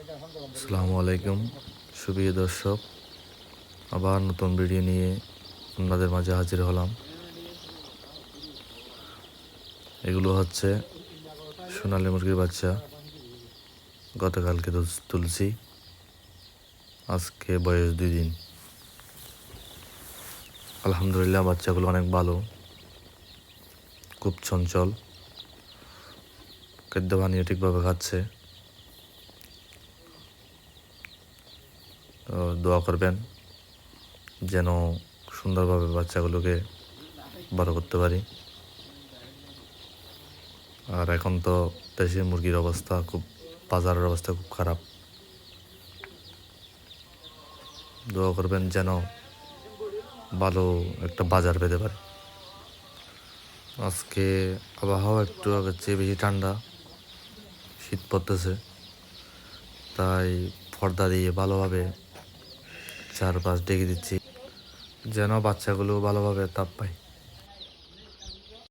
আসসালামু আলাইকুম সুপ্রিয় দর্শক, আবার নতুন ভিডিও নিয়ে আপনাদের মাঝে হাজির হলাম। এগুলো হচ্ছে সোনালী মুরগির বাচ্চা। গতকালকে তুলছি, আজকে বয়স 2 দিন। আলহামদুলিল্লাহ, বাচ্চাগুলো অনেক ভালো, খুব চঞ্চল, খাদ্য পানীয় ঠিকভাবে খাচ্ছে। তো দোয়া করবেন যেন সুন্দরভাবে বাচ্চাগুলোকে বড় করতে পারি। আর এখন তো দেশি মুরগির অবস্থা বাজারের অবস্থা খুব খারাপ। দোয়া করবেন যেন ভালো একটা বাজার পেতে পারে। আজকে আবহাওয়া একটু আগের চেয়ে বেশি ঠান্ডা, শীত পড়তেছে, তাই পর্দা দিয়ে ভালোভাবে চারপাশ ঢেকে দিচ্ছি যেন বাচ্চাগুলো ভালোভাবে তাপ পায়।